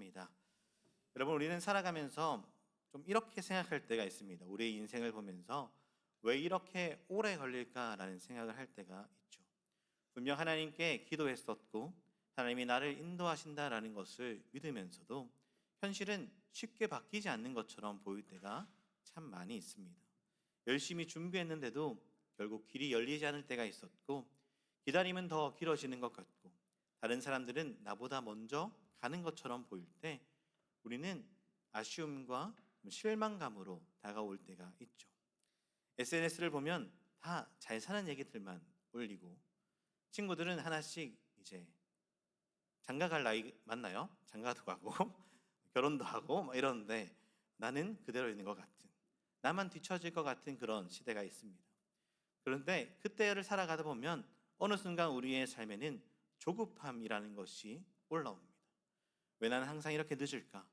합니다. 여러분, 우리는 살아가면서 좀 이렇게 생각할 때가 있습니다. 우리의 인생을 보면서 왜 이렇게 오래 걸릴까라는 생각을 할 때가 있죠. 분명 하나님께 기도했었고 하나님이 나를 인도하신다라는 것을 믿으면서도 현실은 쉽게 바뀌지 않는 것처럼 보일 때가 참 많이 있습니다. 열심히 준비했는데도 결국 길이 열리지 않을 때가 있었고, 기다림은 더 길어지는 것 같고, 다른 사람들은 나보다 먼저 가는 것처럼 보일 때 우리는 아쉬움과 실망감으로 다가올 때가 있죠. SNS를 보면 다 잘 사는 얘기들만 올리고, 친구들은 하나씩 이제 장가 갈 나이 맞나요? 장가도 가고 결혼도 하고 막 이러는데, 나는 그대로 있는 것 같은, 나만 뒤처질 것 같은 그런 시대가 있습니다. 그런데 그때를 살아가다 보면 어느 순간 우리의 삶에는 조급함이라는 것이 올라옵니다. 왜 나는 항상 이렇게 늦을까?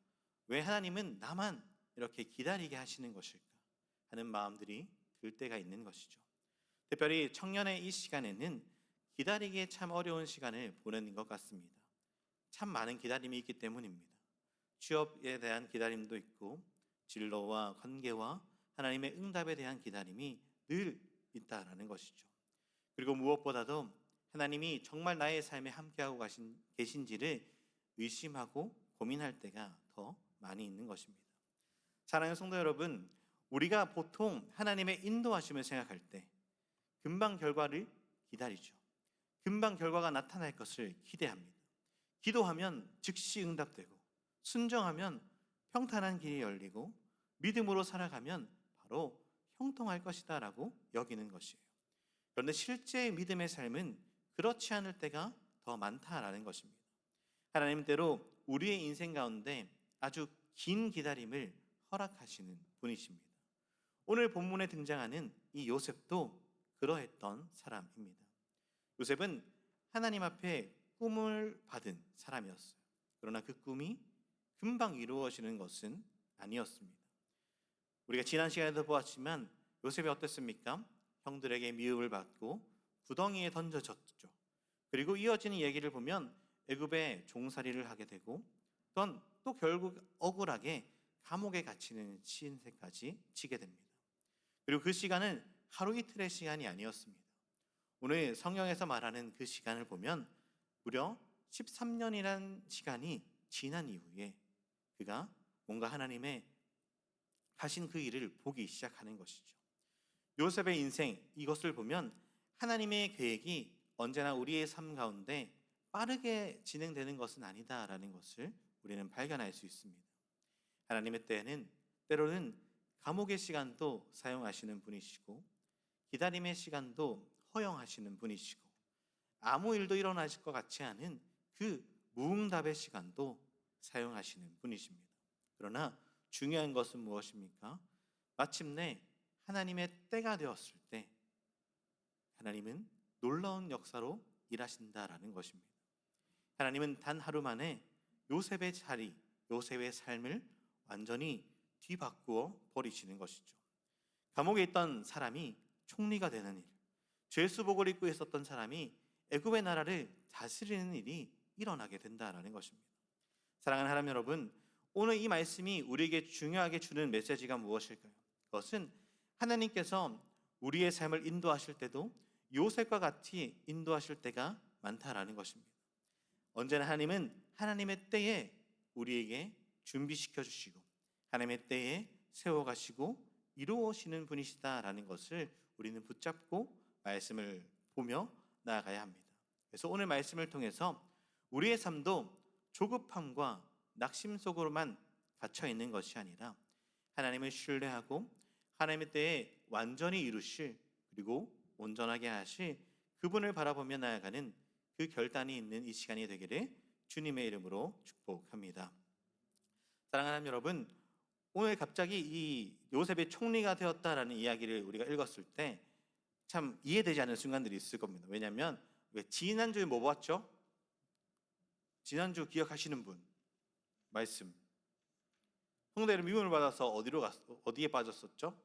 왜 하나님은 나만 이렇게 기다리게 하시는 것일까? 하는 마음들이 들 때가 있는 것이죠. 특별히 청년의 이 시간에는 기다리기에 참 어려운 시간을 보내는 것 같습니다. 참 많은 기다림이 있기 때문입니다. 취업에 대한 기다림도 있고, 진로와 관계와 하나님의 응답에 대한 기다림이 늘 있다라는 것이죠. 그리고 무엇보다도 하나님이 정말 나의 삶에 함께하고 계신지를 의심하고 고민할 때가 더 많이 있는 것입니다. 사랑하는 성도 여러분, 우리가 보통 하나님의 인도하심을 생각할 때 금방 결과를 기다리죠. 금방 결과가 나타날 것을 기대합니다. 기도하면 즉시 응답되고, 순종하면 평탄한 길이 열리고, 믿음으로 살아가면 바로 형통할 것이다 라고 여기는 것이에요. 그런데 실제 믿음의 삶은 그렇지 않을 때가 더 많다라는 것입니다. 하나님 때로 우리의 인생 가운데 아주 긴 기다림을 허락하시는 분이십니다. 오늘 본문에 등장하는 이 요셉도 그러했던 사람입니다. 요셉은 하나님 앞에 꿈을 받은 사람이었어요. 그러나 그 꿈이 금방 이루어지는 것은 아니었습니다. 우리가 지난 시간에도 보았지만 요셉이 어땠습니까? 형들에게 미움을 받고 구덩이에 던져졌죠. 그리고 이어지는 얘기를 보면 애굽에 종살이를 하게 되고, 또 결국 억울하게 감옥에 갇히는 신세까지 지게 됩니다. 그리고 그 시간은 하루 이틀의 시간이 아니었습니다. 오늘 성경에서 말하는 그 시간을 보면 무려 13년이라는 시간이 지난 이후에 그가 뭔가 하나님의 하신 그 일을 보기 시작하는 것이죠. 요셉의 인생, 이것을 보면 하나님의 계획이 언제나 우리의 삶 가운데 빠르게 진행되는 것은 아니다라는 것을 우리는 발견할 수 있습니다. 하나님의 때로는 감옥의 시간도 사용하시는 분이시고, 기다림의 시간도 허용하시는 분이시고, 아무 일도 일어나실 것 같지 않은 그 무응답의 시간도 사용하시는 분이십니다. 그러나 중요한 것은 무엇입니까? 마침내 하나님의 때가 되었을 때 하나님은 놀라운 역사로 일하신다라는 것입니다. 하나님은 단 하루 만에 요셉의 자리, 요셉의 삶을 완전히 뒤바꾸어 버리시는 것이죠. 감옥에 있던 사람이 총리가 되는 일, 죄수복을 입고 있었던 사람이 애굽의 나라를 다스리는 일이 일어나게 된다라는 것입니다. 사랑하는 하나님 여러분, 오늘 이 말씀이 우리에게 중요하게 주는 메시지가 무엇일까요? 그것은 하나님께서 우리의 삶을 인도하실 때도 요셉과 같이 인도하실 때가 많다라는 것입니다. 언제나 하나님은 하나님의 때에 우리에게 준비시켜 주시고 하나님의 때에 세워가시고 이루어지는 분이시다라는 것을 우리는 붙잡고 말씀을 보며 나아가야 합니다. 그래서 오늘 말씀을 통해서 우리의 삶도 조급함과 낙심 속으로만 갇혀 있는 것이 아니라 하나님을 신뢰하고 하나님의 때에 완전히 이루실, 그리고 온전하게 하실 그분을 바라보며 나아가는 그 결단이 있는 이 시간이 되기를 주님의 이름으로 축복합니다. 사랑하는 여러분, 오늘 갑자기 이 요셉이 총리가 되었다라는 이야기를 우리가 읽었을 때 참 이해되지 않는 순간들이 있을 겁니다. 왜냐하면 지난주에 뭐 봤죠? 지난주 기억하시는 분 말씀, 형제를 미움을 받아서 어디에 빠졌었죠?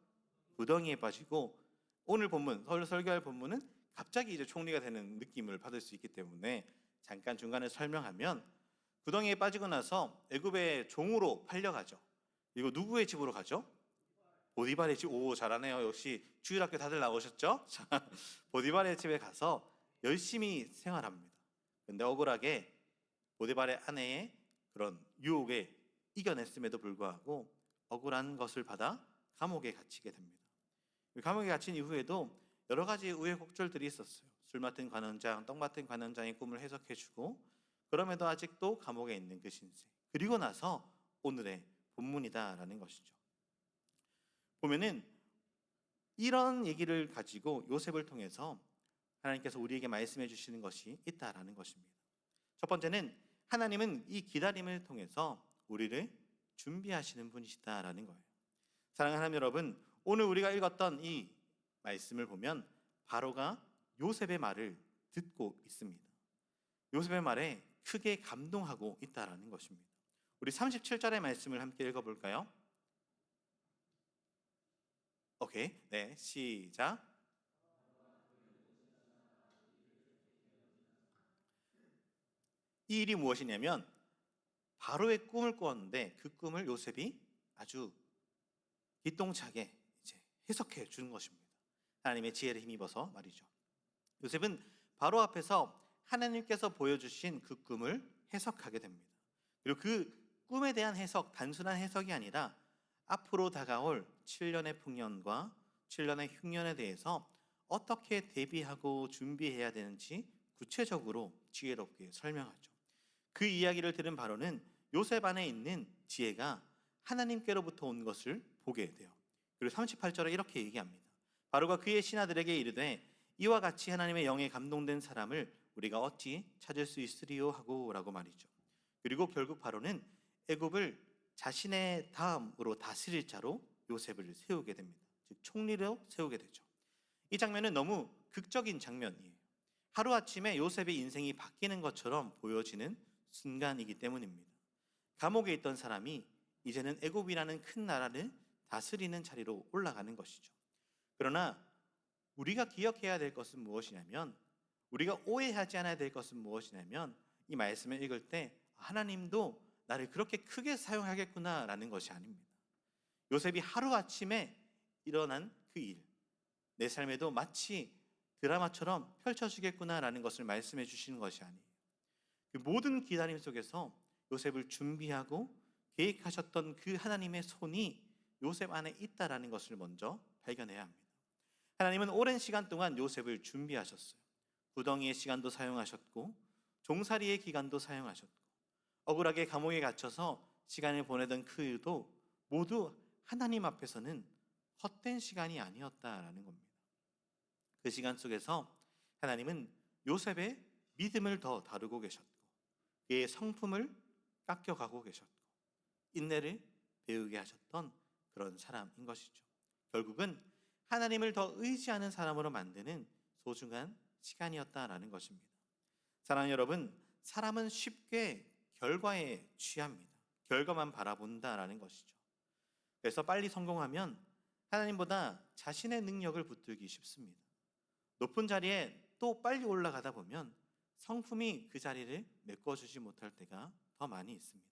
구덩이에 빠지고, 오늘 본문, 설교할 본문은 갑자기 이제 총리가 되는 느낌을 받을 수 있기 때문에 잠깐 중간에 설명하면, 구덩이에 빠지고 나서 애굽의 종으로 팔려가죠. 이거 누구의 집으로 가죠? 보디발의 집. 오, 잘하네요. 역시 주일학교 다들 나오셨죠? 자, 보디발의 집에 가서 열심히 생활합니다. 근데 억울하게 보디발의 아내의 그런 유혹에 이겨냈음에도 불구하고 억울한 것을 받아 감옥에 갇히게 됩니다. 감옥에 갇힌 이후에도 여러 가지 우여곡절들이 있었어요. 술 맡은 관원장, 떡 맡은 관원장의 꿈을 해석해주고, 그럼에도 아직도 감옥에 있는 그 신세. 그리고 나서 오늘의 본문이다라는 것이죠. 보면은 이런 얘기를 가지고 요셉을 통해서 하나님께서 우리에게 말씀해 주시는 것이 있다라는 것입니다. 첫 번째는 하나님은 이 기다림을 통해서 우리를 준비하시는 분이시다라는 거예요. 사랑하는 하나님 여러분, 오늘 우리가 읽었던 이 말씀을 보면 바로가 요셉의 말을 듣고 있습니다. 요셉의 말에 크게 감동하고 있다라는 것입니다. 우리 37절의 말씀을 함께 읽어볼까요? 오케이, 네, 시작. 이 일이 무엇이냐면 바로의 꿈을 꾸었는데 그 꿈을 요셉이 아주 기똥차게 이제 해석해 주는 것입니다. 하나님의 지혜를 힘입어서 말이죠. 요셉은 바로 앞에서 하나님께서 보여주신 그 꿈을 해석하게 됩니다. 그리고 그 꿈에 대한 해석, 단순한 해석이 아니라 앞으로 다가올 7년의 풍년과 7년의 흉년에 대해서 어떻게 대비하고 준비해야 되는지 구체적으로 지혜롭게 설명하죠. 그 이야기를 들은 바로는 요셉 안에 있는 지혜가 하나님께로부터 온 것을 보게 돼요. 그리고 38절에 이렇게 얘기합니다. 바로가 그의 신하들에게 이르되 이와 같이 하나님의 영에 감동된 사람을 우리가 어찌 찾을 수 있으리요 하고 라고 말이죠. 그리고 결국 바로는 애굽을 자신의 다음으로 다스릴 자로 요셉을 세우게 됩니다. 즉 총리로 세우게 되죠. 이 장면은 너무 극적인 장면이에요. 하루아침에 요셉의 인생이 바뀌는 것처럼 보여지는 순간이기 때문입니다. 감옥에 있던 사람이 이제는 애굽이라는 큰 나라를 다스리는 자리로 올라가는 것이죠. 그러나 우리가 기억해야 될 것은 무엇이냐면, 우리가 오해하지 않아야 될 것은 무엇이냐면, 이 말씀을 읽을 때 하나님도 나를 그렇게 크게 사용하겠구나라는 것이 아닙니다. 요셉이 하루아침에 일어난 그 일, 내 삶에도 마치 드라마처럼 펼쳐지겠구나라는 것을 말씀해 주시는 것이 아니에요. 그 모든 기다림 속에서 요셉을 준비하고 계획하셨던 그 하나님의 손이 요셉 안에 있다라는 것을 먼저 발견해야 합니다. 하나님은 오랜 시간 동안 요셉을 준비하셨어요. 구덩이의 시간도 사용하셨고 종살이의 기간도 사용하셨고 억울하게 감옥에 갇혀서 시간을 보내던 그 일도 모두 하나님 앞에서는 헛된 시간이 아니었다라는 겁니다. 그 시간 속에서 하나님은 요셉의 믿음을 더 다루고 계셨고 그의 성품을 깎여가고 계셨고 인내를 배우게 하셨던 그런 사람인 것이죠. 결국은 하나님을 더 의지하는 사람으로 만드는 소중한 시간이었다라는 것입니다. 사랑하는 여러분, 사람은 쉽게 결과에 취합니다. 결과만 바라본다라는 것이죠. 그래서 빨리 성공하면 하나님보다 자신의 능력을 붙들기 쉽습니다. 높은 자리에 또 빨리 올라가다 보면 성품이 그 자리를 메꿔주지 못할 때가 더 많이 있습니다.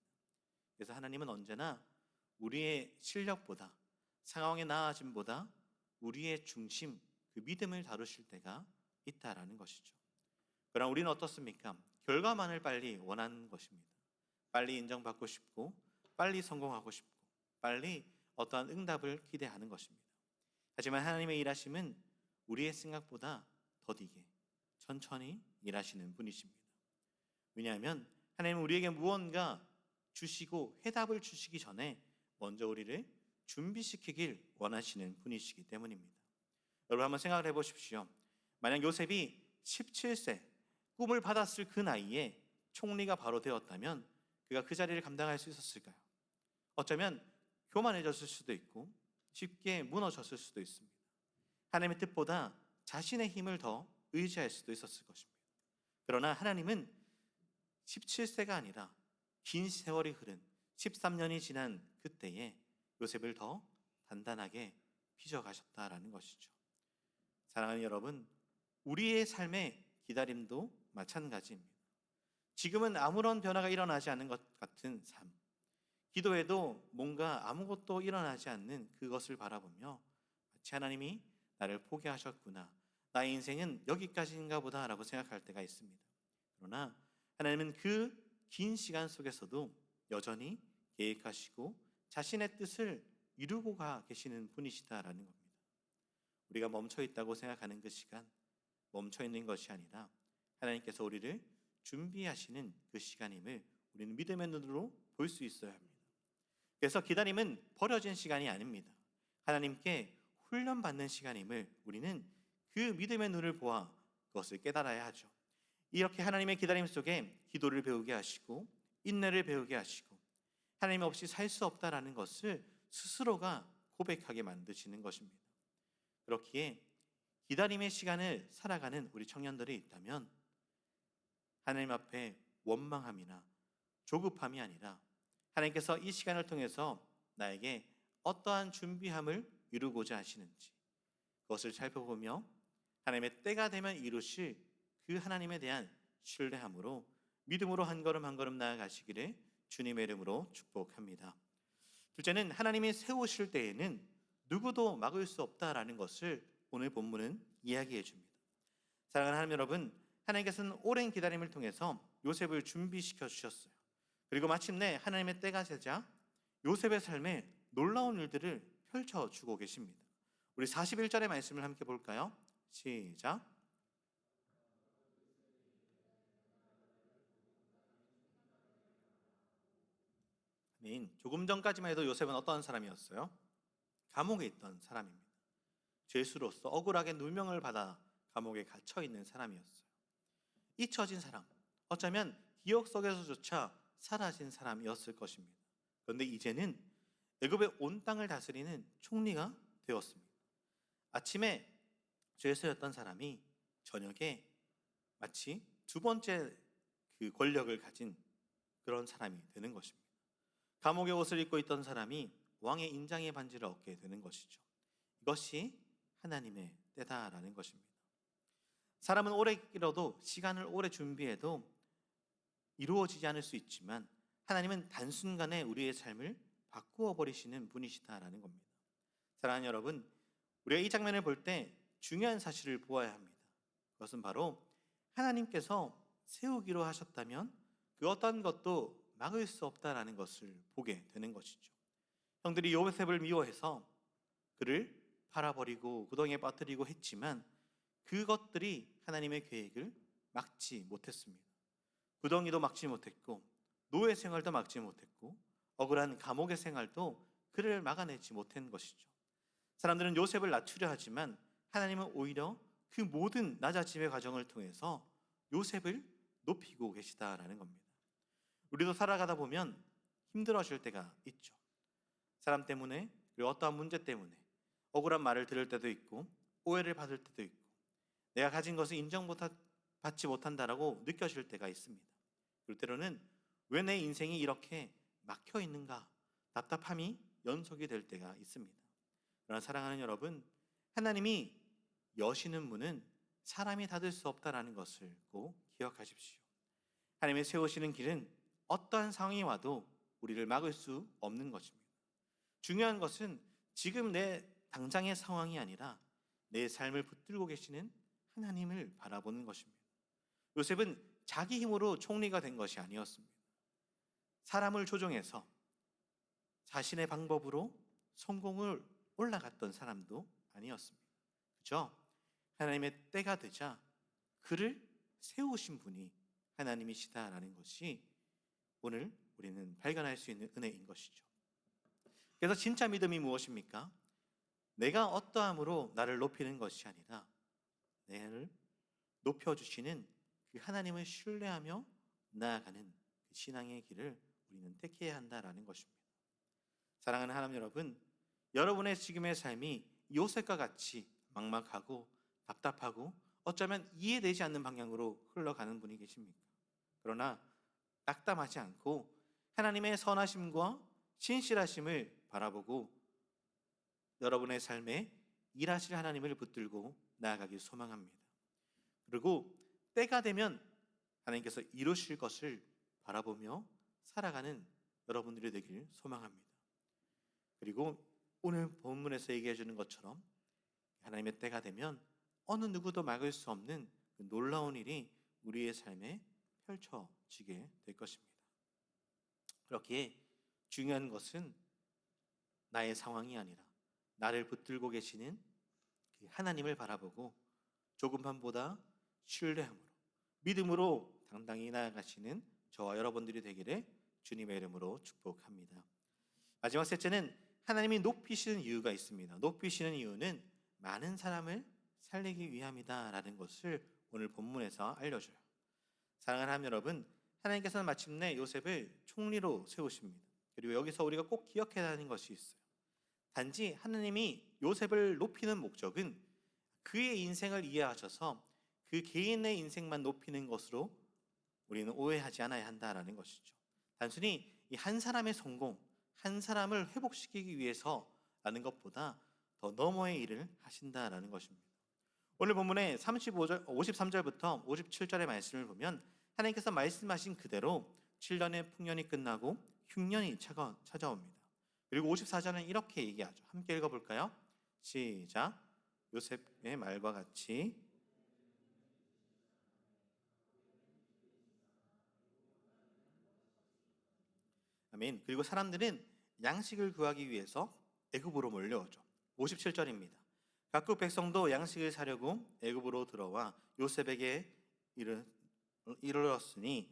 그래서 하나님은 언제나 우리의 실력보다 상황의 나아짐보다 우리의 중심, 그 믿음을 다루실 때가 있다라는 것이죠. 그러나 우리는 어떻습니까? 결과만을 빨리 원하는 것입니다. 빨리 인정받고 싶고 빨리 성공하고 싶고 빨리 어떠한 응답을 기대하는 것입니다. 하지만 하나님의 일하심은 우리의 생각보다 더디게 천천히 일하시는 분이십니다. 왜냐하면 하나님은 우리에게 무언가 주시고 해답을 주시기 전에 먼저 우리를 준비시키길 원하시는 분이시기 때문입니다. 여러분 한번 생각을 해보십시오. 만약 요셉이 17세 꿈을 받았을 그 나이에 총리가 바로 되었다면 그가 그 자리를 감당할 수 있었을까요? 어쩌면 교만해졌을 수도 있고 쉽게 무너졌을 수도 있습니다. 하나님의 뜻보다 자신의 힘을 더 의지할 수도 있었을 것입니다. 그러나 하나님은 17세가 아니라 긴 세월이 흐른 13년이 지난 그때에 요셉을 더 단단하게 빚어가셨다라는 것이죠. 사랑하는 여러분, 우리의 삶의 기다림도 마찬가지입니다. 지금은 아무런 변화가 일어나지 않는 것 같은 삶. 기도해도 뭔가 아무것도 일어나지 않는 그것을 바라보며 마치 하나님이 나를 포기하셨구나. 나의 인생은 여기까지인가 보다라고 생각할 때가 있습니다. 그러나 하나님은 그 긴 시간 속에서도 여전히 계획하시고 자신의 뜻을 이루고 가 계시는 분이시다라는 겁니다. 우리가 멈춰 있다고 생각하는 그 시간, 멈춰 있는 것이 아니라 하나님께서 우리를 준비하시는 그 시간임을 우리는 믿음의 눈으로 볼 수 있어야 합니다. 그래서 기다림은 버려진 시간이 아닙니다. 하나님께 훈련받는 시간임을 우리는 그 믿음의 눈을 보아 그것을 깨달아야 하죠. 이렇게 하나님의 기다림 속에 기도를 배우게 하시고 인내를 배우게 하시고 하나님 없이 살 수 없다라는 것을 스스로가 고백하게 만드시는 것입니다. 그렇기에 기다림의 시간을 살아가는 우리 청년들이 있다면 하나님 앞에 원망함이나 조급함이 아니라 하나님께서 이 시간을 통해서 나에게 어떠한 준비함을 이루고자 하시는지 그것을 살펴보며 하나님의 때가 되면 이루실 그 하나님에 대한 신뢰함으로 믿음으로 한 걸음 한 걸음 나아가시기를 주님의 이름으로 축복합니다. 둘째는 하나님이 세우실 때에는 누구도 막을 수 없다라는 것을 오늘 본문은 이야기해 줍니다. 사랑하는 하나님 여러분, 하나님께서는 오랜 기다림을 통해서 요셉을 준비시켜 주셨어요. 그리고 마침내 하나님의 때가 되자 요셉의 삶에 놀라운 일들을 펼쳐주고 계십니다. 우리 41절의 말씀을 함께 볼까요? 시작. 아멘. 조금 전까지만 해도 요셉은 어떤 사람이었어요? 감옥에 있던 사람입니다. 죄수로서 억울하게 누명을 받아 감옥에 갇혀 있는 사람이었어요. 잊혀진 사람, 어쩌면 기억 속에서조차 사라진 사람이었을 것입니다. 그런데 이제는 애굽의 온 땅을 다스리는 총리가 되었습니다. 아침에 죄수였던 사람이 저녁에 마치 두 번째 그 권력을 가진 그런 사람이 되는 것입니다. 감옥의 옷을 입고 있던 사람이 왕의 인장의 반지를 얻게 되는 것이죠. 이것이 하나님의 때다라는 것입니다. 사람은 오래 길어도 시간을 오래 준비해도 이루어지지 않을 수 있지만 하나님은 단순간에 우리의 삶을 바꾸어 버리시는 분이시다라는 겁니다. 사랑하는 여러분, 우리가 이 장면을 볼 때 중요한 사실을 보아야 합니다. 그것은 바로 하나님께서 세우기로 하셨다면 그 어떤 것도 막을 수 없다라는 것을 보게 되는 것이죠. 형들이 요셉을 미워해서 그를 팔아버리고 구덩이에 빠뜨리고 했지만 그것들이 하나님의 계획을 막지 못했습니다. 구덩이도 막지 못했고 노예 생활도 막지 못했고 억울한 감옥의 생활도 그를 막아내지 못한 것이죠. 사람들은 요셉을 낮추려 하지만 하나님은 오히려 그 모든 낮아짐의 과정을 통해서 요셉을 높이고 계시다라는 겁니다. 우리도 살아가다 보면 힘들어질 때가 있죠. 사람 때문에, 그리고 어떠한 문제 때문에 억울한 말을 들을 때도 있고 오해를 받을 때도 있고 내가 가진 것을 인정받지 못한다라고 느껴질 때가 있습니다. 그럴 때로는 왜 내 인생이 이렇게 막혀 있는가 답답함이 연속이 될 때가 있습니다. 그러나 사랑하는 여러분, 하나님이 여시는 문은 사람이 닫을 수 없다라는 것을 꼭 기억하십시오. 하나님의 세우시는 길은 어떠한 상황이 와도 우리를 막을 수 없는 것입니다. 중요한 것은 지금 내 당장의 상황이 아니라 내 삶을 붙들고 계시는 하나님을 바라보는 것입니다. 요셉은 자기 힘으로 총리가 된 것이 아니었습니다. 사람을 조종해서 자신의 방법으로 성공을 올라갔던 사람도 아니었습니다. 그죠? 하나님의 때가 되자 그를 세우신 분이 하나님이시다라는 것이 오늘 우리는 발견할 수 있는 은혜인 것이죠. 그래서 진짜 믿음이 무엇입니까? 내가 어떠함으로 나를 높이는 것이 아니라 나를 높여주시는 그 하나님을 신뢰하며 나아가는 그 신앙의 길을 우리는 택해야 한다라는 것입니다. 사랑하는 하나님 여러분, 여러분의 지금의 삶이 요셉과 같이 막막하고 답답하고 어쩌면 이해되지 않는 방향으로 흘러가는 분이 계십니까? 그러나 낙담하지 않고 하나님의 선하심과 신실하심을 바라보고 여러분의 삶에 일하실 하나님을 붙들고 나아가길 소망합니다. 그리고 때가 되면 하나님께서 이루실 것을 바라보며 살아가는 여러분들이 되길 소망합니다. 그리고 오늘 본문에서 얘기해 주는 것처럼 하나님의 때가 되면 어느 누구도 막을 수 없는 그 놀라운 일이 우리의 삶에 펼쳐지게 될 것입니다. 그렇기에 중요한 것은 나의 상황이 아니라 나를 붙들고 계시는 그 하나님을 바라보고 조금만보다 신뢰함으로 믿음으로 당당히 나아가시는 저와 여러분들이 되기를 주님의 이름으로 축복합니다. 마지막 셋째는 하나님이 높이시는 이유가 있습니다. 높이시는 이유는 많은 사람을 살리기 위함이다라는 것을 오늘 본문에서 알려줘요. 사랑하는 하나님 여러분, 하나님께서는 마침내 요셉을 총리로 세우십니다. 그리고 여기서 우리가 꼭 기억해야 하는 것이 있어요. 단지 하나님이 요셉을 높이는 목적은 그의 인생을 이해하셔서 그 개인의 인생만 높이는 것으로 우리는 오해하지 않아야 한다라는 것이죠. 단순히 이 한 사람의 성공, 한 사람을 회복시키기 위해서라는 것보다 더 너머의 일을 하신다라는 것입니다. 오늘 본문의 53절부터 57절의 말씀을 보면 하나님께서 말씀하신 그대로 7년의 풍년이 끝나고 흉년이 찾아옵니다. 그리고 54절은 이렇게 얘기하죠. 함께 읽어볼까요? 시작. 요셉의 말과 같이 아멘. 그리고 사람들은 양식을 구하기 위해서 애굽으로 몰려오죠. 57절입니다. 각국 백성도 양식을 사려고 애굽으로 들어와 요셉에게 이르렀으니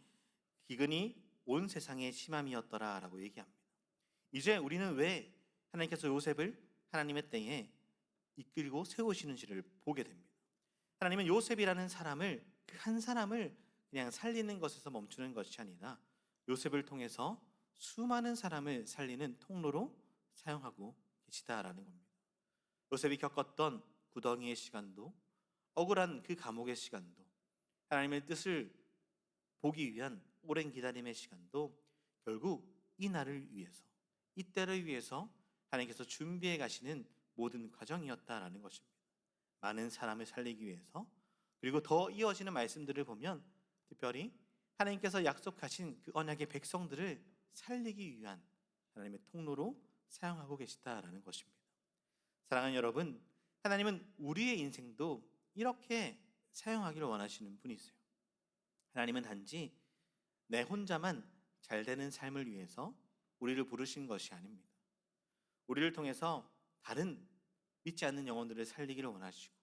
기근이 온 세상에 심함이었더라라고 얘기합니다. 이제 우리는 왜 하나님께서 요셉을 하나님의 때에 이끌고 세우시는지를 보게 됩니다. 하나님은 요셉이라는 사람을 그 한 사람을 그냥 살리는 것에서 멈추는 것이 아니라 요셉을 통해서 수많은 사람을 살리는 통로로 사용하고 계시다라는 겁니다. 요셉이 겪었던 구덩이의 시간도 억울한 그 감옥의 시간도 하나님의 뜻을 보기 위한 오랜 기다림의 시간도 결국 이 날을 위해서 이 때를 위해서 하나님께서 준비해 가시는 모든 과정이었다라는 것입니다. 많은 사람을 살리기 위해서 그리고 더 이어지는 말씀들을 보면 특별히 하나님께서 약속하신 그 언약의 백성들을 살리기 위한 하나님의 통로로 사용하고 계시다라는 것입니다. 사랑하는 여러분, 하나님은 우리의 인생도 이렇게 사용하기를 원하시는 분이세요. 하나님은 단지 내 혼자만 잘 되는 삶을 위해서 우리를 부르신 것이 아닙니다. 우리를 통해서 다른 믿지 않는 영혼들을 살리기를 원하시고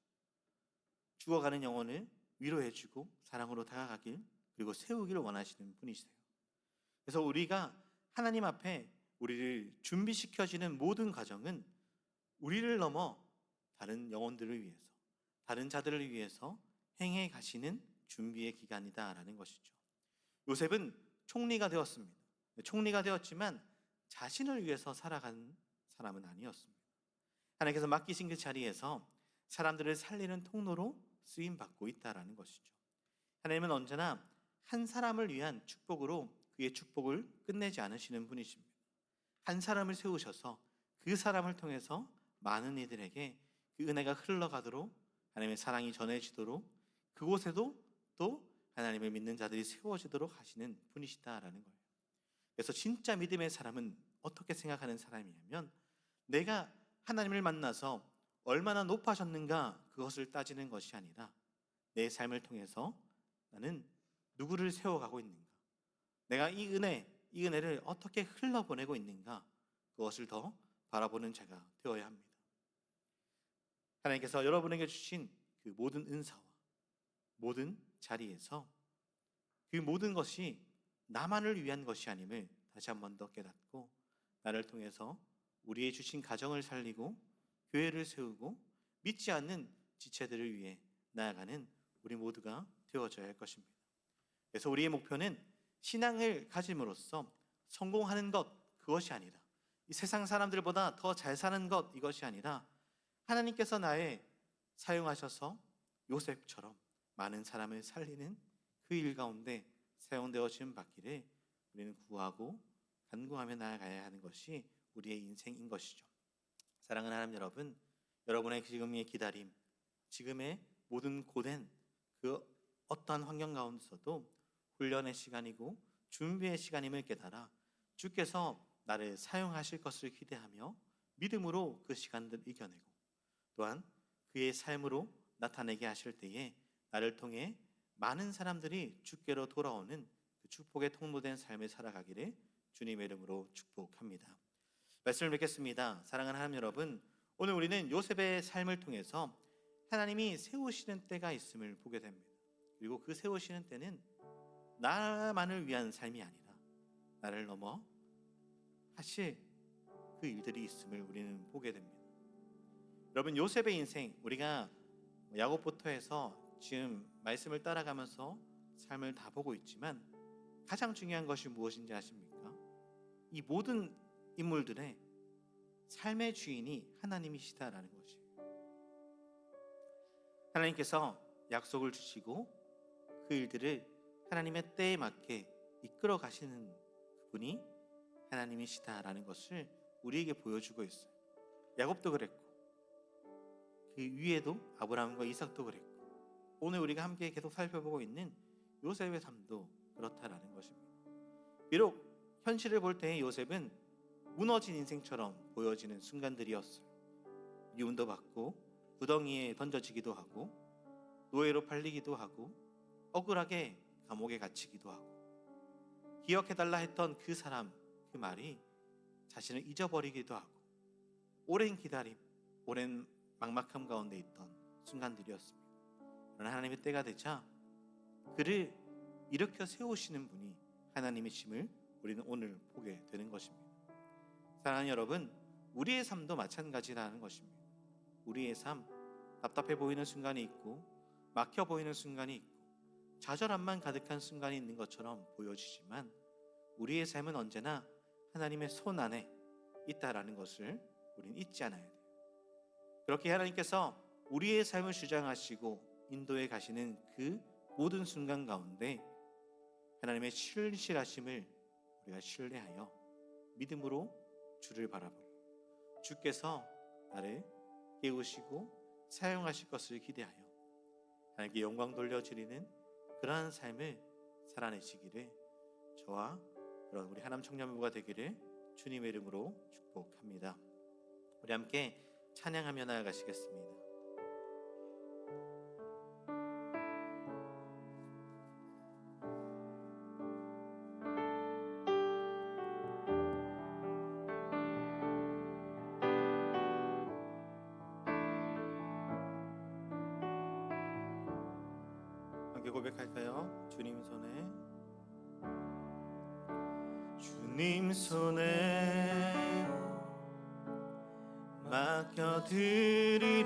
죽어가는 영혼을 위로해주고 사랑으로 다가가길 그리고 세우기를 원하시는 분이세요. 그래서 우리가 하나님 앞에 우리를 준비시켜지는 모든 과정은 우리를 넘어 다른 영혼들을 위해서 다른 자들을 위해서 행해 가시는 준비의 기간이다라는 것이죠. 요셉은 총리가 되었습니다. 총리가 되었지만 자신을 위해서 살아간 사람은 아니었습니다. 하나님께서 맡기신 그 자리에서 사람들을 살리는 통로로 쓰임받고 있다라는 것이죠. 하나님은 언제나 한 사람을 위한 축복으로 그의 축복을 끝내지 않으시는 분이십니다. 한 사람을 세우셔서 그 사람을 통해서 많은 이들에게 그 은혜가 흘러가도록 하나님의 사랑이 전해지도록 그곳에도 또 하나님을 믿는 자들이 세워지도록 하시는 분이시다라는 거예요. 그래서 진짜 믿음의 사람은 어떻게 생각하는 사람이냐면 내가 하나님을 만나서 얼마나 높아졌는가 그것을 따지는 것이 아니라 내 삶을 통해서 나는 누구를 세워가고 있는가, 내가 이 은혜를 어떻게 흘러보내고 있는가 그것을 더 바라보는 자가 되어야 합니다. 하나님께서 여러분에게 주신 그 모든 은사와 모든 자리에서 그 모든 것이 나만을 위한 것이 아님을 다시 한 번 더 깨닫고 나를 통해서 우리의 주신 가정을 살리고 교회를 세우고 믿지 않는 지체들을 위해 나아가는 우리 모두가 되어져야 할 것입니다. 그래서 우리의 목표는 신앙을 가짐으로써 성공하는 것 그것이 아니라 이 세상 사람들보다 더 잘 사는 것 이것이 아니라 하나님께서 나의 사용하셔서 요셉처럼 많은 사람을 살리는 그 일 가운데 사용되어짐 받기를 우리는 구하고 간구하며 나아가야 하는 것이 우리의 인생인 것이죠. 사랑하는 하나님 여러분, 여러분의 지금의 기다림, 지금의 모든 고된 그 어떠한 환경 가운데서도 훈련의 시간이고 준비의 시간임을 깨달아 주께서 나를 사용하실 것을 기대하며 믿음으로 그 시간들을 이겨내고 또한 그의 삶으로 나타내게 하실 때에 나를 통해 많은 사람들이 주께로 돌아오는 그 축복의 통로된 삶을 살아가기를 주님의 이름으로 축복합니다. 말씀을 뵙겠습니다. 사랑하는 하나님 여러분, 오늘 우리는 요셉의 삶을 통해서 하나님이 세우시는 때가 있음을 보게 됩니다. 그리고 그 세우시는 때는 나만을 위한 삶이 아니라 나를 넘어 하실 그 일들이 있음을 우리는 보게 됩니다. 여러분, 요셉의 인생, 우리가 야곱부터 해서 지금 말씀을 따라가면서 삶을 다 보고 있지만 가장 중요한 것이 무엇인지 아십니까? 이 모든 인물들의 삶의 주인이 하나님이시다라는 것이에요. 하나님께서 약속을 주시고 그 일들을 하나님의 때에 맞게 이끌어 가시는 그분이 하나님이시다라는 것을 우리에게 보여주고 있어요. 야곱도 그랬고 그 위에도 아브라함과 이삭도 그랬고 오늘 우리가 함께 계속 살펴보고 있는 요셉의 삶도 그렇다라는 것입니다. 비록 현실을 볼 때 요셉은 무너진 인생처럼 보여지는 순간들이었어요. 미움도 받고 구덩이에 던져지기도 하고 노예로 팔리기도 하고 억울하게 감옥에 갇히기도 하고 기억해달라 했던 그 사람, 그 말이 자신을 잊어버리기도 하고 오랜 기다림, 오랜 막막함 가운데 있던 순간들이었습니다. 그러나 하나님의 때가 되자 그를 일으켜 세우시는 분이 하나님이심을 우리는 오늘 보게 되는 것입니다. 사랑하는 여러분, 우리의 삶도 마찬가지라는 것입니다. 우리의 삶, 답답해 보이는 순간이 있고 막혀 보이는 순간이 있고 좌절함만 가득한 순간이 있는 것처럼 보여지지만 우리의 삶은 언제나 하나님의 손 안에 있다라는 것을 우리는 잊지 않아야 돼요. 그렇게 하나님께서 우리의 삶을 주장하시고 인도해 가시는 그 모든 순간 가운데 하나님의 신실하심을 우리가 신뢰하여 믿음으로 주를 바라보고 주께서 나를 깨우시고 사용하실 것을 기대하여 하나님께 영광 돌려드리는 그러한 삶을 살아내시기를 저와 그런 우리 하남 청년부가 되기를 주님의 이름으로 축복합니다. 우리 함께 찬양하며 나아가시겠습니다. 함께 고백할까요? 주님 손에 맡겨드리리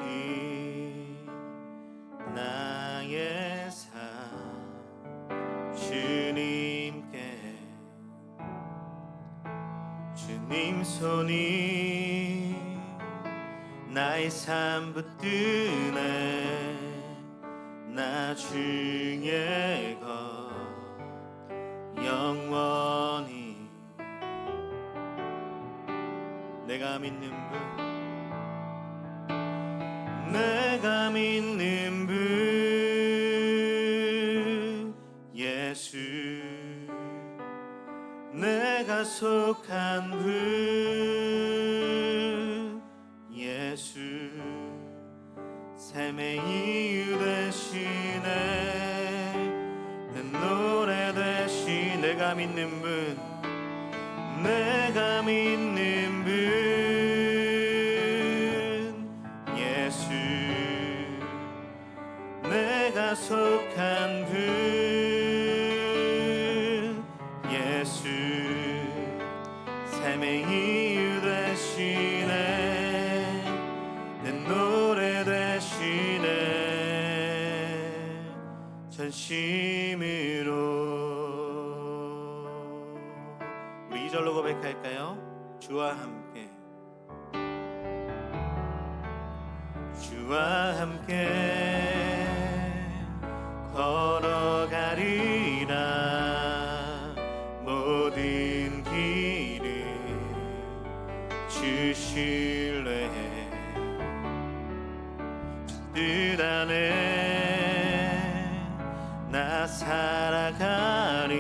나의 삶 주님께 주님 손이 나의 삶 붙드네 나중에 영원히 내가 믿는 분 예수 내가 속한 분 예수 삶의 이유 되시네 내 노래 대신 내가 믿는 분 예수 내가 속한 분 예수 삶의 이유 되시네 내 노래 대시네 전심으로 우리 2절로 고백할까요? 주와 함께 걸어가리라 모든 길을 주 신뢰해 주 뜻 안에 나 살아가리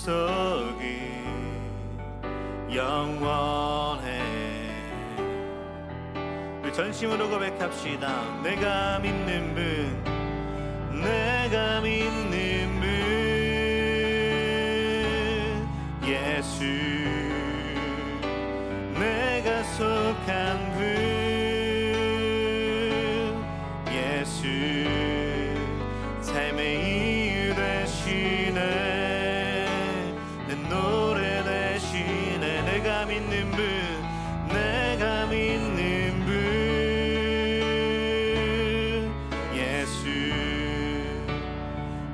약속이 영원해. 우리 전심으로 고백합시다. 내가 믿는 분, 내가 믿는 분, 예수. 내가 속한 분, 예수. 삶의 이유 되시네, 내 노래 되시네. 내가 믿는 분, 내가 믿는 분, 예수.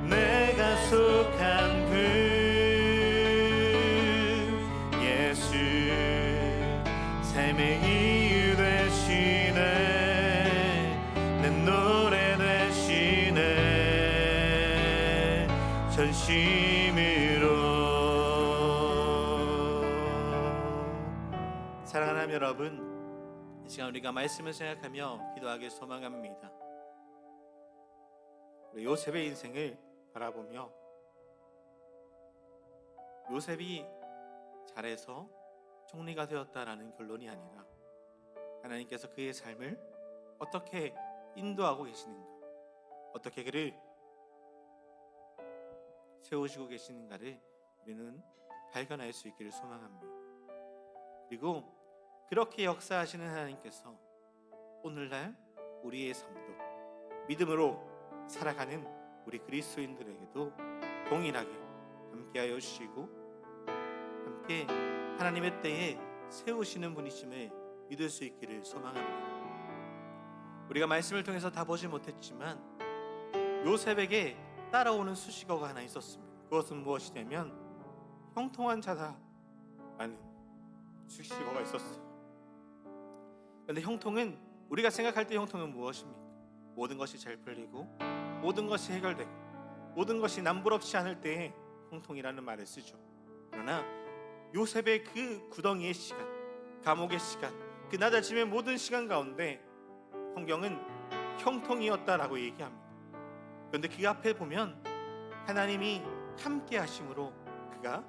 내가 속한 분, 예수. 삶의 이유 되시네, 내 노래 되시네, 전심으로. 사랑하는 하나님 여러분, 이 시간 우리가 말씀을 생각하며 기도하길 소망합니다. 우리 요셉의 인생을 바라보며 요셉이 잘해서 총리가 되었다라는 결론이 아니라 하나님께서 그의 삶을 어떻게 인도하고 계시는가, 어떻게 그를 세우시고 계시는가를 우리는 발견할 수 있기를 소망합니다. 그리고 그렇게 역사하시는 하나님께서 오늘날 우리의 삶도 믿음으로 살아가는 우리 그리스도인들에게도 동일하게 함께하여 주시고 함께 하나님의 때에 세우시는 분이심을 믿을 수 있기를 소망합니다. 우리가 말씀을 통해서 다 보지 못했지만 요셉에게 따라오는 수식어가 하나 있었습니다. 그것은 무엇이냐면 형통한 자다라는 수식어가 있었어요. 그런데 형통은, 우리가 생각할 때 형통은 무엇입니까? 모든 것이 잘 풀리고 모든 것이 해결되고 모든 것이 남부럽지 않을 때에 형통이라는 말을 쓰죠. 그러나 요셉의 그 구덩이의 시간, 감옥의 시간, 그 낮아짐의 모든 시간 가운데 성경은 형통이었다라고 얘기합니다. 그런데 그 앞에 보면 하나님이 함께 하심으로 그가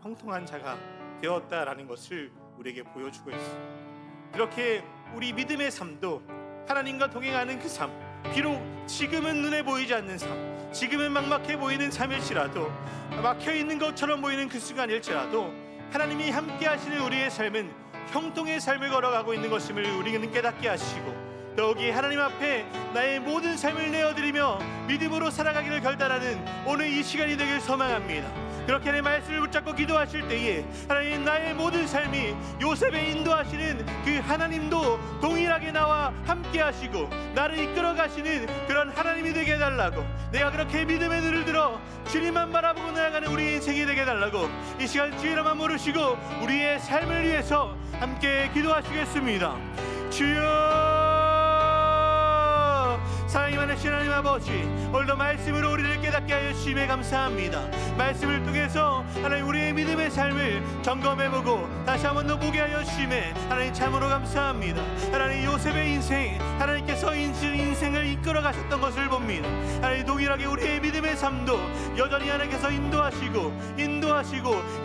형통한 자가 되었다라는 것을 우리에게 보여주고 있습니다. 이렇게 우리 믿음의 삶도 하나님과 동행하는 그 삶, 비록 지금은 눈에 보이지 않는 삶, 지금은 막막해 보이는 삶일지라도, 막혀있는 것처럼 보이는 그 순간일지라도 하나님이 함께 하시는 우리의 삶은 형통의 삶을 걸어가고 있는 것임을 우리는 깨닫게 하시고, 더욱이 하나님 앞에 나의 모든 삶을 내어드리며 믿음으로 살아가기를 결단하는 오늘 이 시간이 되길 소망합니다. 그렇게 내 말씀을 붙잡고 기도하실 때에 하나님, 나의 모든 삶이 요셉의 인도하시는 그 하나님도 동일하게 나와 함께 하시고 나를 이끌어 가시는 그런 하나님이 되게 해달라고, 내가 그렇게 믿음의 눈을 들어 주님만 바라보고 나아가는 우리 인생이 되게 해달라고 이 시간 주의 이름만 부르시고 우리의 삶을 위해서 함께 기도하시겠습니다. 주여, 사랑이 많으신 하나님 아버지, 오늘도 말씀으로 우리를 깨닫게 하여 주심에 감사합니다. 말씀을 통해서 하나님 우리의 믿음의 삶을 점검해보고 다시 한번 더 보게 하여 주심에 하나님 참으로 감사합니다. 하나님 보세베 인생, 하나님께서 인생을 이끌어 가셨던 것을 봅니다. 하나님 동일하게 우리의 믿음의 삶도 여전히 하나님께서 인도하시고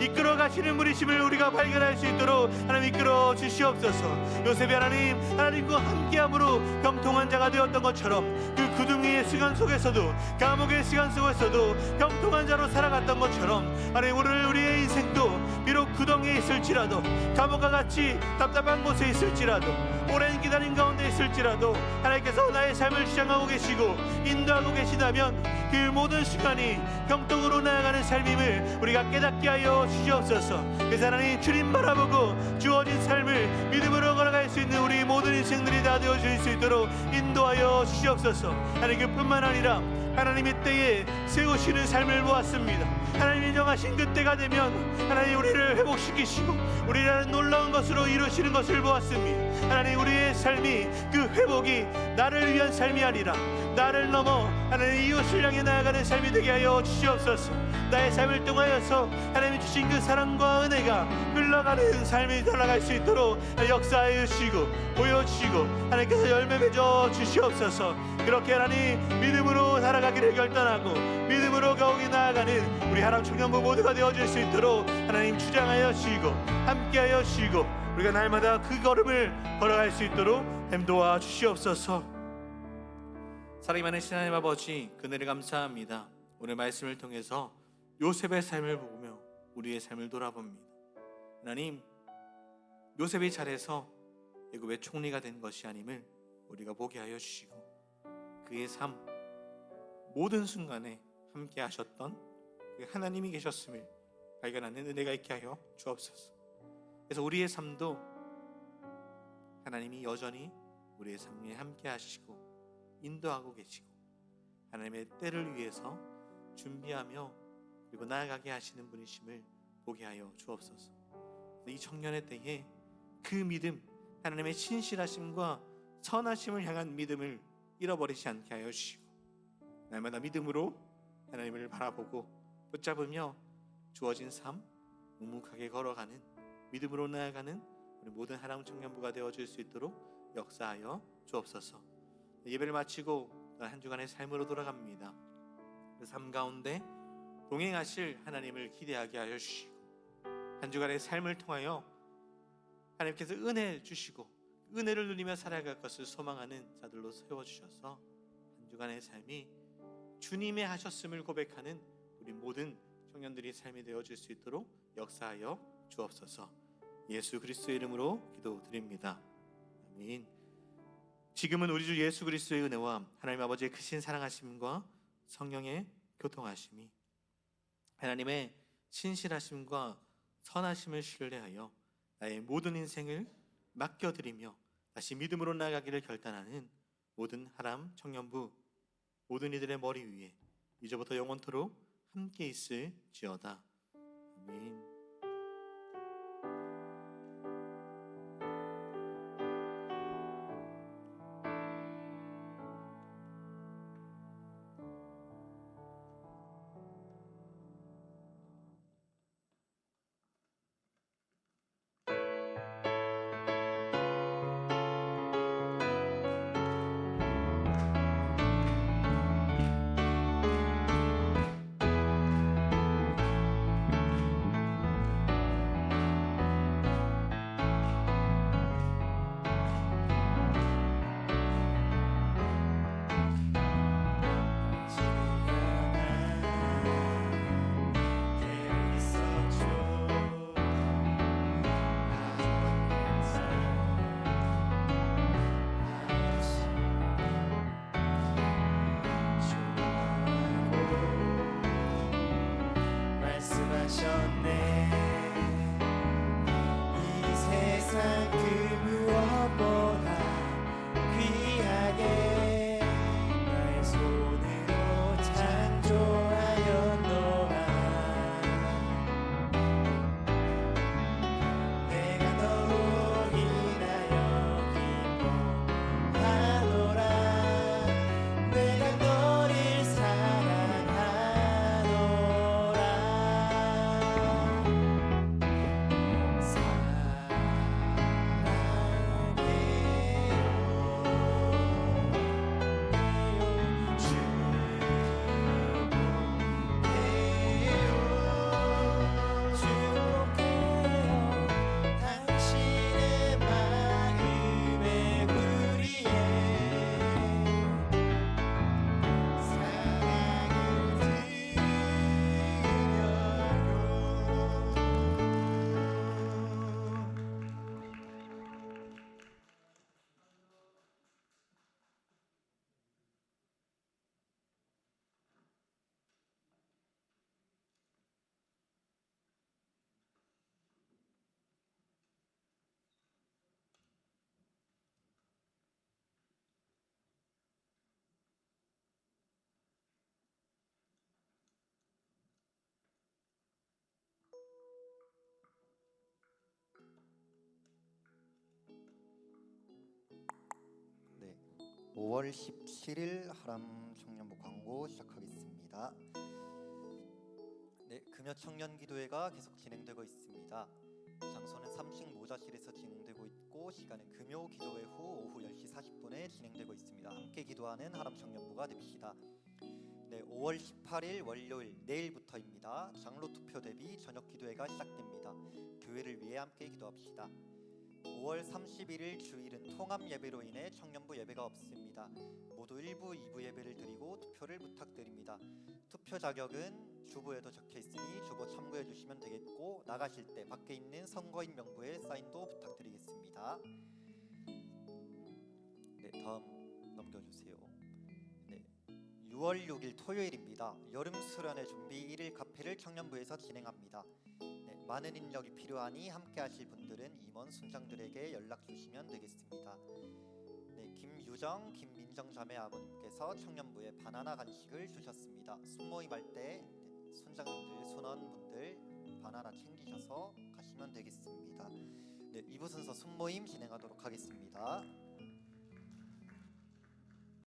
이끌어 가시는 분이심을 우리가 발견할 수 있도록 하나님 이끌어 주시옵소서. 요셉이 하나님과 함께함으로 형통한 자가 되었던 것처럼 그 구덩이의 시간 속에서도, 감옥의 시간 속에서도 형통한 자로 살아갔던 것처럼 하나님 오늘 우리의 인생도 비록 구덩이에 있을지라도, 감옥과 같이 답답한 곳에 있을지라도, 오랜 기다림 가운데 있을지라도 하나님께서 나의 삶을 주장하고 계시고 인도하고 계시다면 그 모든 시간이 형통으로 나아가는 삶임을 우리가 깨닫게 하여 주시옵소서. 그래서 하나님 주님 바라보고 주어진 삶을 믿음으로 걸어갈 수 있는 우리 모든 인생들이 다 되어질 수 있도록 인도하여 주시옵소서. 하나님 그뿐만 아니라 하나님의 때에 세우시는 삶을 보았습니다. 하나님이 정하신 그때가 되면 하나님 우리를 회복시키시고 우리라는 놀라운 것으로 이루시는 것을 보았습니다. 하나님 우리의 삶이 그 회복이 나를 위한 삶이 아니라 나를 넘어 하나님 이웃을 향해 나아가는 삶이 되게 하여 주시옵소서. 나의 삶을 통하여서 하나님이 주신 그 사랑과 은혜가 흘러가는 삶이 살아갈 수 있도록 역사해 주시고 보여주시고 하나님께서 열매 맺어 주시옵소서. 그렇게 하나님 믿음으로 살아가기를 결단하고 믿음으로 가오기 나아가는 우리 하람 청년부 모두가 되어줄 수 있도록 하나님 주장하여 주시고 함께하여 주시고 우리가 날마다 그 걸음을 걸어갈 수 있도록 인도하 주시옵소서. 사랑이 많으신 하나님 아버지, 그늘에 감사합니다. 오늘 말씀을 통해서 요셉의 삶을 보며 우리의 삶을 돌아봅니다. 하나님, 요셉이 잘해서 애굽의 총리가 된 것이 아님을 우리가 보게 하여 주시고 그의 삶 모든 순간에 함께 하셨던 그 하나님이 계셨음을 발견하는 은혜가 있게 하여 주옵소서. 그래서 우리의 삶도 하나님이 여전히 우리의 삶에 함께 하시고 인도하고 계시고 하나님의 때를 위해서 준비하며 그리고 나아가게 하시는 분이심을 보게 하여 주옵소서. 이 청년의 때에 그 믿음, 하나님의 신실하심과 선하심을 향한 믿음을 잃어버리지 않게 하여 주시고 날마다 믿음으로 하나님을 바라보고 붙잡으며 주어진 삶 묵묵하게 걸어가는 믿음으로 나아가는 우리 모든 하람 청년부가 되어줄 수 있도록 역사하여 주옵소서. 예배를 마치고 한 주간의 삶으로 돌아갑니다. 그 삶 가운데 동행하실 하나님을 기대하게 하여 주시고 한 주간의 삶을 통하여 하나님께서 은혜 주시고 은혜를 누리며 살아갈 것을 소망하는 자들로 세워주셔서 한 주간의 삶이 주님의 하셨음을 고백하는 우리 모든 청년들이 삶이 되어질 수 있도록 역사하여 주옵소서. 예수 그리스도의 이름으로 기도드립니다. 아멘. 지금은 우리 주 예수 그리스도의 은혜와 하나님 아버지의 크신 사랑하심과 성령의 교통하심이 하나님의 신실하심과 선하심을 신뢰하여 나의 모든 인생을 맡겨드리며 다시 믿음으로 나아가기를 결단하는 모든 하람 청년부 모든 이들의 머리 위에 이제부터 영원토록 함께 있을지어다. 아멘. 네, 5월 17일 하람 청년부 광고 시작하겠습니다. 네, 금요 청년 기도회가 계속 진행되고 있습니다. 장소는 삼식 모자 지도자실에서 진행되고 있고 시간은 금요 기도회 후 오후 10시 40분에 진행되고 있습니다. 함께 기도하는 하람 청년부가 됩시다. 네, 5월 18일 월요일 내일부터입니다. 장로 투표 대비 저녁 기도회가 시작됩니다. 교회를 위해 함께 기도합시다. 5월 31일 주일은 통합 예배로 인해 청년부 예배가 없습니다. 모두 1부, 2부 예배를 드리고 투표를 부탁드립니다. 투표 자격은 주보에도 적혀 있으니 주보 참고해 주시면 되겠고 나가실 때 밖에 있는 선거인 명부에 사인도 부탁드리겠습니다. 네, 다음 넘겨주세요. 네, 6월 6일 토요일입니다. 여름 수련회 준비 1일 카페를 청년부에서 진행합니다. 네, 많은 인력이 필요하니 함께 하실 분들은 임원 순장들에게 연락 주시면 되겠습니다. 네, 김유정, 김민정 자매 아버님께서 청년부에 바나나 간식을 주셨습니다. 순모임 할 때 순장님들, 순원분들 바나나 챙기셔서 가시면 되겠습니다. 네, 2부 순서 순모임 진행하도록 하겠습니다.